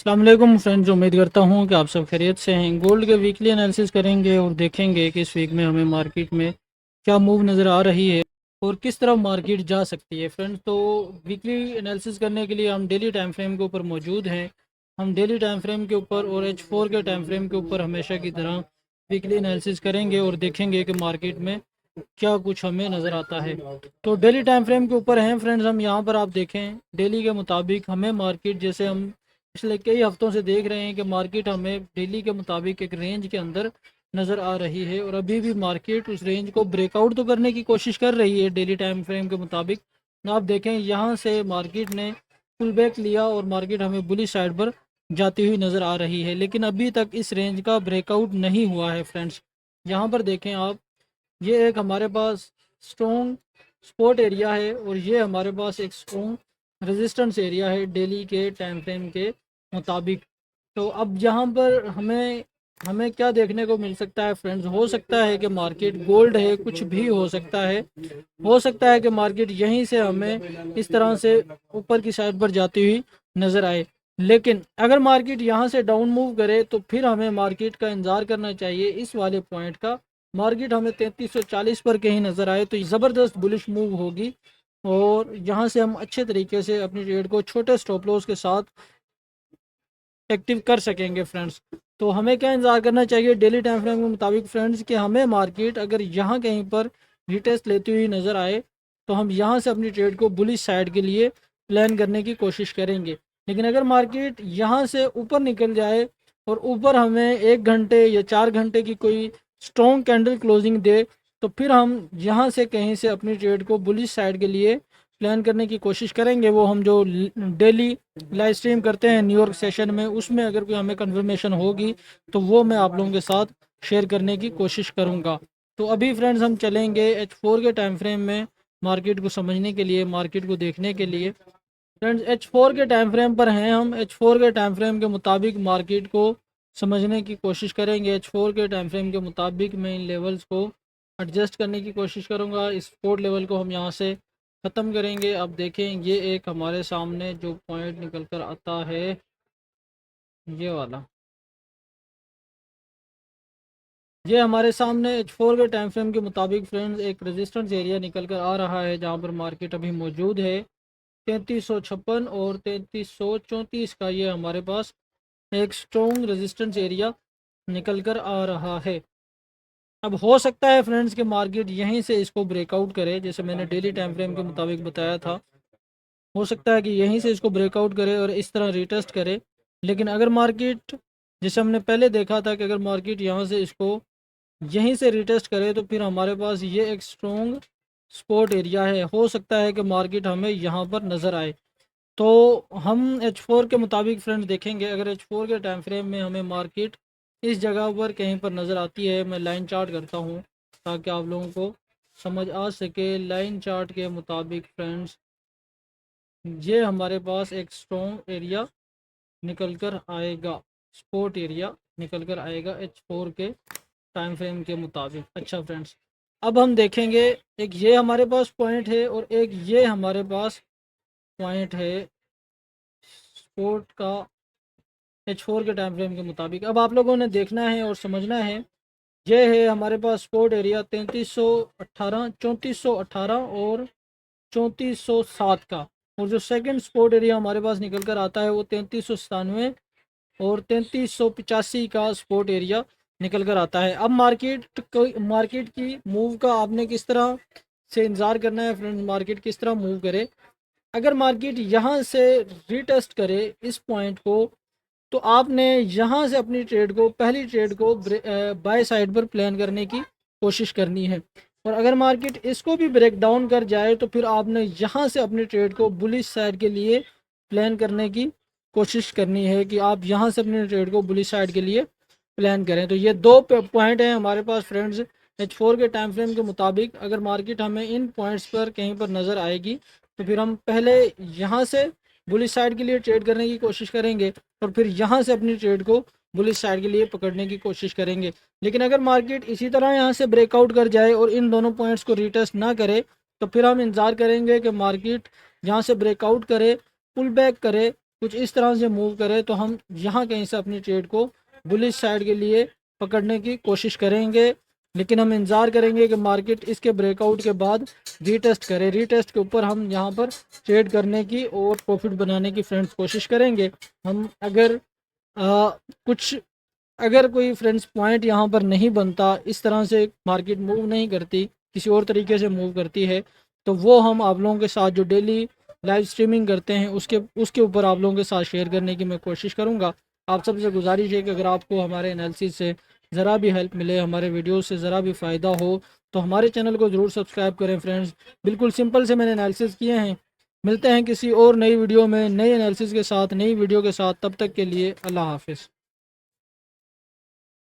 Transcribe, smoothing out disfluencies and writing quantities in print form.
अस्सलाम वालेकुम फ्रेंड्स, उम्मीद करता हूँ कि आप सब खैरियत से हैं। गोल्ड के वीकली एनालिसिस करेंगे और देखेंगे कि इस वीक में हमें मार्केट में क्या मूव नज़र आ रही है और किस तरफ मार्केट जा सकती है। फ्रेंड्स, तो वीकली एनालिसिस करने के लिए हम डेली टाइम फ्रेम के ऊपर मौजूद हैं। हम डेली टाइम फ्रेम के ऊपर और H4 के टाइम फ्रेम के ऊपर हमेशा की तरह वीकली एनालिसिस करेंगे और देखेंगे कि मार्केट में क्या कुछ हमें नज़र आता है। तो डेली टाइम फ्रेम के ऊपर हैं फ्रेंड्स, हम यहाँ पर आप देखें डेली के मुताबिक हमें मार्केट, जैसे हम पिछले कई हफ्तों से देख रहे हैं कि मार्केट हमें डेली के मुताबिक एक रेंज के अंदर नज़र आ रही है और अभी भी मार्केट उस रेंज को ब्रेकआउट तो करने की कोशिश कर रही है डेली टाइम फ्रेम के मुताबिक। आप देखें यहाँ से मार्केट ने पुल बैक लिया और मार्केट हमें बुलिश साइड पर जाती हुई नज़र आ रही है, लेकिन अभी तक इस रेंज का ब्रेकआउट नहीं हुआ है फ्रेंड्स। यहाँ पर देखें आप, ये एक हमारे पास स्ट्रॉन्ग सपोर्ट एरिया है और ये हमारे पास एक स्ट्रॉन्ग रेजिस्टेंस एरिया है डेली के टाइम फ्रेम के मुताबिक। तो अब यहाँ पर हमें हमें क्या देखने को मिल सकता है फ्रेंड्स, हो सकता है कि मार्केट गोल्ड है, कुछ भी हो सकता है। हो सकता है कि मार्केट यहीं से हमें इस तरह से ऊपर की साइड पर जाती हुई नज़र आए, लेकिन अगर मार्केट यहाँ से डाउन मूव करे तो फिर हमें मार्केट का इंतज़ार करना चाहिए इस वाले पॉइंट का। मार्केट हमें 3340 पर कहीं नज़र आए तो ज़बरदस्त बुलिश मूव होगी और यहाँ से हम अच्छे तरीके से अपनी ट्रेड को छोटे स्टॉप लॉस के साथ एक्टिव कर सकेंगे फ्रेंड्स। तो हमें क्या इंतज़ार करना चाहिए डेली टाइम फ्रेम के मुताबिक फ्रेंड्स, कि हमें मार्केट अगर यहाँ कहीं पर रिटेस्ट लेती हुई नज़र आए तो हम यहाँ से अपनी ट्रेड को बुलिश साइड के लिए प्लान करने की कोशिश करेंगे। लेकिन अगर मार्केट यहाँ से ऊपर निकल जाए और ऊपर हमें 1 घंटे या 4 घंटे की कोई स्ट्रॉन्ग कैंडल क्लोजिंग दे तो फिर हम यहाँ से कहीं से अपनी ट्रेड को बुलिश साइड के लिए प्लान करने की कोशिश करेंगे। वो हम जो डेली लाइव स्ट्रीम करते हैं न्यूयॉर्क सेशन में, उसमें अगर कोई हमें कन्फर्मेशन होगी तो वो मैं आप लोगों के साथ शेयर करने की कोशिश करूँगा। तो अभी फ्रेंड्स हम चलेंगे H4 के टाइम फ्रेम में मार्केट को समझने के लिए, मार्केट को देखने के लिए। फ्रेंड्स, H4 के टाइम फ्रेम पर हैं हम। H4 के टाइम फ्रेम के मुताबिक मार्केट को समझने की कोशिश करेंगे। H4 के टाइम फ्रेम के मुताबिक मैं इन लेवल्स को एडजस्ट करने की कोशिश करूँगा। इस सपोर्ट लेवल को हम यहाँ से ख़त्म करेंगे। अब देखें, ये एक हमारे सामने जो पॉइंट निकल कर आता है, ये वाला, ये हमारे सामने H4 के टाइम फ्रेम के मुताबिक फ्रेंड्स एक रेजिस्टेंस एरिया निकल कर आ रहा है, जहाँ पर मार्केट अभी मौजूद है 3356 और 3334 का। ये हमारे पास एक स्ट्रॉन्ग रेजिस्टेंस एरिया निकल कर आ रहा है। अब हो सकता है फ्रेंड्स कि मार्केट यहीं से इसको ब्रेकआउट करे, जैसे मैंने डेली टाइम फ्रेम के मुताबिक बताया था। हो सकता है कि यहीं से इसको ब्रेकआउट करे और इस तरह रिटेस्ट करे। लेकिन अगर मार्केट, जैसे हमने पहले देखा था कि अगर मार्केट यहाँ से इसको यहीं से रिटेस्ट करे तो फिर हमारे पास ये एक स्ट्रॉन्ग सपोर्ट एरिया है। हो सकता है कि मार्केट हमें यहाँ पर नज़र आए। तो हम H4 के मुताबिक फ्रेंड्स देखेंगे, अगर H4 के टाइम फ्रेम में हमें मार्केट इस जगह पर कहीं पर नज़र आती है, मैं लाइन चार्ट करता हूँ ताकि आप लोगों को समझ आ सके। लाइन चार्ट के मुताबिक फ्रेंड्स, ये हमारे पास एक स्ट्रॉन्ग एरिया निकल कर आएगा, सपोर्ट एरिया निकल कर आएगा H4 के टाइम फ्रेम के मुताबिक। अच्छा फ्रेंड्स, अब हम देखेंगे, एक ये हमारे पास पॉइंट है और एक ये हमारे पास पॉइंट है सपोर्ट का H4 के टाइम फ्रेम के मुताबिक। अब आप लोगों ने देखना है और समझना है, ये है हमारे पास सपोर्ट एरिया 3318, 3418 और 3407 का। और जो सेकंड सपोर्ट एरिया हमारे पास निकल कर आता है वो 3397 और 3385 का सपोर्ट एरिया निकल कर आता है। अब मार्केट की मूव का आपने किस तरह से इंतज़ार करना है फ्रेंड्स, मार्केट किस तरह मूव करे। अगर मार्केट यहाँ से रिटेस्ट करे इस पॉइंट को तो आपने यहाँ से अपनी ट्रेड को, पहली ट्रेड को बाय साइड पर प्लान करने की कोशिश करनी है। और अगर मार्केट इसको भी ब्रेक डाउन कर जाए तो फिर आपने यहाँ से अपनी ट्रेड को बुलिश साइड के लिए प्लान करने की कोशिश करनी है, कि आप यहाँ से अपनी ट्रेड को बुलिश साइड के लिए प्लान करें। तो ये दो पॉइंट हैं हमारे पास फ्रेंड्स H4 के टाइम फ्रेम के मुताबिक। अगर मार्केट हमें इन पॉइंट्स पर कहीं पर नज़र आएगी तो फिर हम पहले यहाँ से बुलिश साइड के लिए ट्रेड करने की कोशिश करेंगे और फिर यहाँ से अपनी ट्रेड को बुलिश साइड के लिए पकड़ने की कोशिश करेंगे। लेकिन अगर मार्केट इसी तरह यहाँ से ब्रेकआउट कर जाए और इन दोनों पॉइंट्स को रिटेस्ट ना करे तो फिर हम इंतज़ार करेंगे कि मार्केट यहाँ से ब्रेकआउट करे, पुल बैक करे कुछ इस तरह से मूव करे तो हम यहाँ कहीं से अपनी ट्रेड को बुलिश साइड के लिए पकड़ने की कोशिश करेंगे। लेकिन हम इंतज़ार करेंगे कि मार्केट इसके ब्रेकआउट के बाद रीटेस्ट करे। रीटेस्ट के ऊपर हम यहाँ पर ट्रेड करने की और प्रॉफिट बनाने की फ्रेंड्स कोशिश करेंगे। हम कुछ अगर कोई फ्रेंड्स पॉइंट यहाँ पर नहीं बनता, इस तरह से मार्केट मूव नहीं करती, किसी और तरीके से मूव करती है, तो वो हम आप लोगों के साथ जो डेली लाइव स्ट्रीमिंग करते हैं उसके ऊपर आप लोगों के साथ शेयर करने की मैं कोशिश करूँगा। आप सबसे गुजारिश है कि अगर आपको हमारे एनालिसिस से ज़रा भी हेल्प मिले, हमारे वीडियो से ज़रा भी फ़ायदा हो, तो हमारे चैनल को ज़रूर सब्सक्राइब करें फ्रेंड्स। बिल्कुल सिंपल से मैंने एनालिसिस किए हैं। मिलते हैं किसी और नई वीडियो में, नई एनालिसिस के साथ, नई वीडियो के साथ। तब तक के लिए अल्लाह हाफ़िज़।